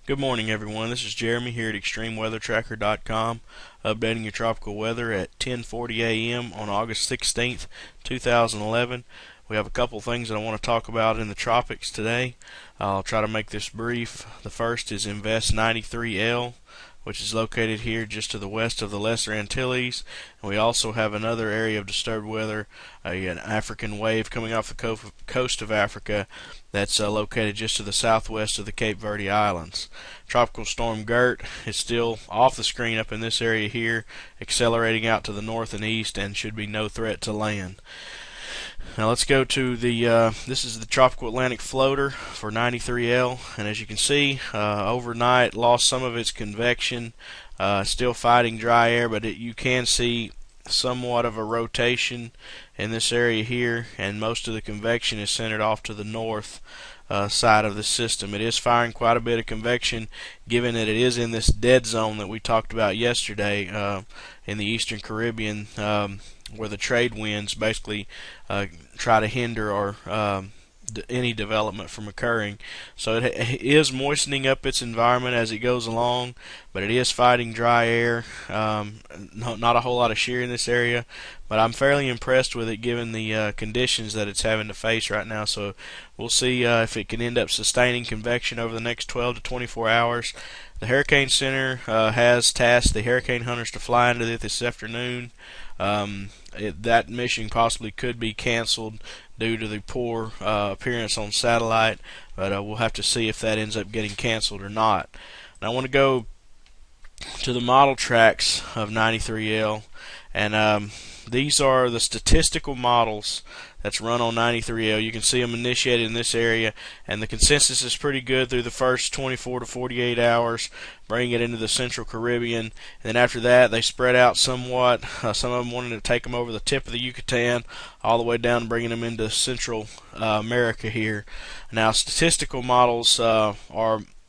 Good morning, everyone. This is Jeremy here at ExtremeWeatherTracker.com, updating your tropical weather at 10:40 a.m. on August 16th, 2011. We have a couple things that I want to talk about in the tropics today. I'll try to make this brief. The first is Invest 93L, which is located here just to the west of the Lesser Antilles. And we also have another area of disturbed weather, an African wave coming off the coast of Africa that's located just to the southwest of the Cape Verde Islands. Tropical Storm Gert is still off the screen up in this area here, accelerating out to the north and east, and should be no threat to land. Now let's go to this is the Tropical Atlantic Floater for 93L, and as you can see, overnight lost some of its convection, still fighting dry air, but you can see somewhat of a rotation in this area here, and most of the convection is centered off to the north side of the system. It is firing quite a bit of convection, given that it is in this dead zone that we talked about yesterday in the Eastern Caribbean, where the trade winds basically try to hinder or any development from occurring. So it is moistening up its environment as it goes along, but it is fighting dry air. Not a whole lot of shear in this area, but I'm fairly impressed with it given the conditions that it's having to face right now. So we'll see if it can end up sustaining convection over the next 12 to 24 hours. The Hurricane Center has tasked the hurricane hunters to fly into it this afternoon. That mission possibly could be canceled due to the poor appearance on satellite, but we'll have to see if that ends up getting canceled or not. And I want to go to the model tracks of 93L, and these are the statistical models that's run on 93L. You can see them initiated in this area, and the consensus is pretty good through the first 24 to 48 hours, bringing it into the Central Caribbean, and then after that they spread out somewhat. Some of them wanted to take them over the tip of the Yucatan all the way down and bringing them into Central America here. Now statistical models are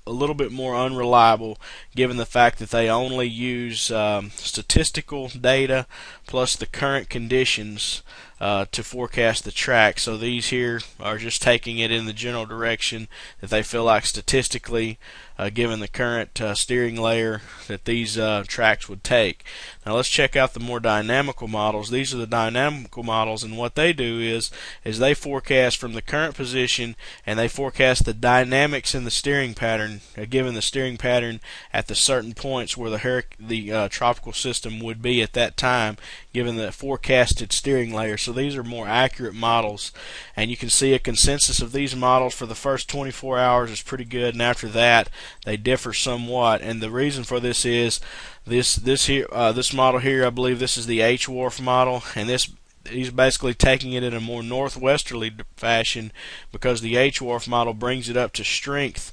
a little bit more unreliable, given the fact that they only use statistical data plus the current conditions to forecast the track. So these here are just taking it in the general direction that they feel like statistically, given the current steering layer, that these tracks would take. Now let's check out the more dynamical models. These are the dynamical models, and what they do is they forecast from the current position, and they forecast the dynamics in the steering pattern, given the steering pattern at the certain points where the tropical system would be at that time, given the forecasted steering layer. So these are more accurate models, and you can see a consensus of these models for the first 24 hours is pretty good, and after that they differ somewhat. And the reason for this is this model here, I believe this is the H-Wharf model, and he's basically taking it in a more northwesterly fashion, because the H-Wharf model brings it up to strength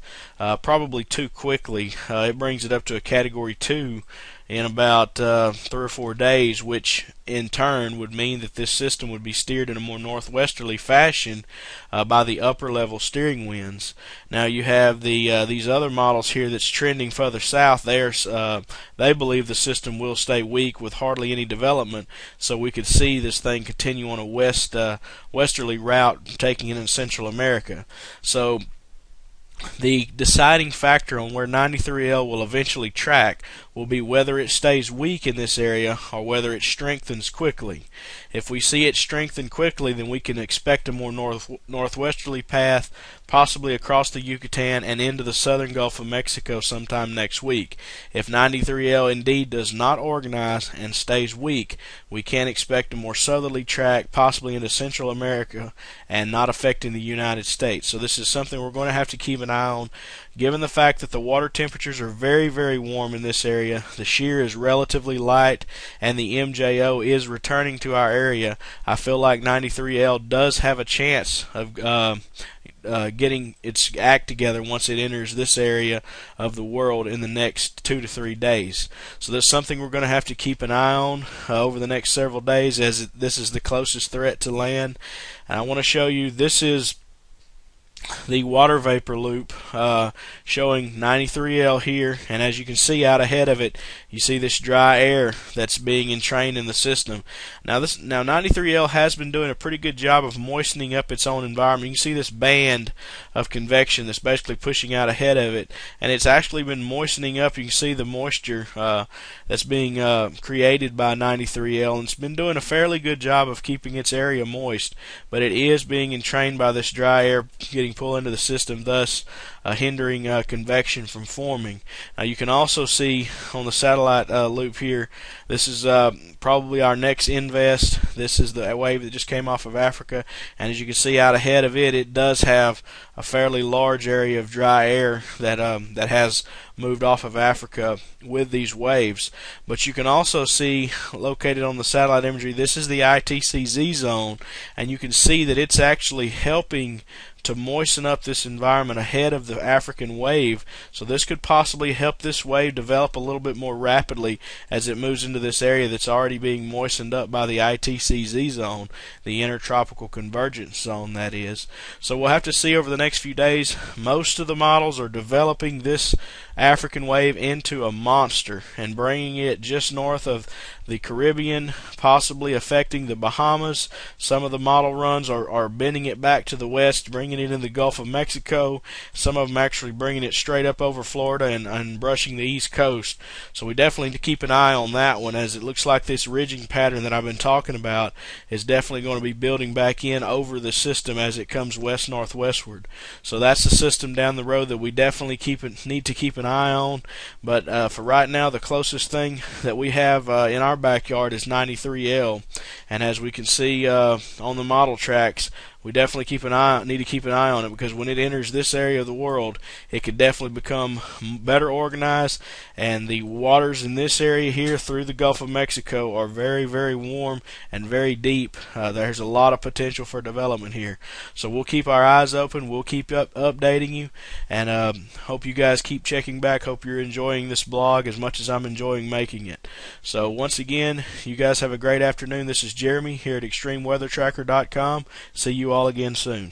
probably too quickly. It brings it up to a category 2 in about 3 or 4 days, which in turn would mean that this system would be steered in a more northwesterly fashion by the upper level steering winds. Now you have these other models here that's trending further south. They believe the system will stay weak with hardly any development, so we could see this thing continue on a westerly route, taking it in Central America. So the deciding factor on where 93L will eventually track will be whether it stays weak in this area or whether it strengthens quickly. If we see it strengthen quickly, then we can expect a more northwesterly path, possibly across the Yucatan and into the southern Gulf of Mexico sometime next week. If 93L indeed does not organize and stays weak, we can expect a more southerly track, possibly into Central America, and not affecting the United States. So this is something we're going to have to keep an eye on, given the fact that the water temperatures are very, very warm in this area. The shear is relatively light, and the MJO is returning to our area. I feel like 93L does have a chance of getting its act together once it enters this area of the world in the next 2 to 3 days. So that's something we're going to have to keep an eye on over the next several days, as this is the closest threat to land. And I want to show you, this is the water vapor loop showing 93L here, and as you can see out ahead of it, you see this dry air that's being entrained in the system. Now 93L has been doing a pretty good job of moistening up its own environment. You can see this band of convection that's basically pushing out ahead of it, and it's actually been moistening up. You can see the moisture that's being created by 93L, and it's been doing a fairly good job of keeping its area moist, but it is being entrained by this dry air getting pulled into the system, thus hindering convection from forming. Now you can also see on the satellite loop here, this is probably our next invest. This is the wave that just came off of Africa, and as you can see out ahead of it, it does have a fairly large area of dry air that that has moved off of Africa with these waves. But you can also see, located on the satellite imagery, this is the ITCZ zone, and you can see that it's actually helping to moisten up this environment ahead of the African wave. So this could possibly help this wave develop a little bit more rapidly as it moves into this area that's already being moistened up by the ITCZ zone, the intertropical convergence zone, that is. So we'll have to see over the next few days. Most of the models are developing this African wave into a monster and bringing it just north of the Caribbean, possibly affecting the Bahamas. Some of the model runs are bending it back to the west, bringing it in the Gulf of Mexico. Some of them actually bringing it straight up over Florida and brushing the east coast. So we definitely need to keep an eye on that one, as it looks like this ridging pattern that I've been talking about is definitely going to be building back in over the system as it comes west-northwestward. So that's the system down the road that we definitely need to keep an eye on. But for right now, the closest thing that we have in our backyard is 93L, and as we can see on the model tracks, we definitely need to keep an eye on it, because when it enters this area of the world, it could definitely become better organized, and the waters in this area here through the Gulf of Mexico are very, very warm and very deep. There's a lot of potential for development here. So we'll keep our eyes open. We'll keep updating you, and hope you guys keep checking back. Hope you're enjoying this blog as much as I'm enjoying making it. So once again, you guys have a great afternoon. This is Jeremy here at ExtremeWeatherTracker.com. See you all again soon.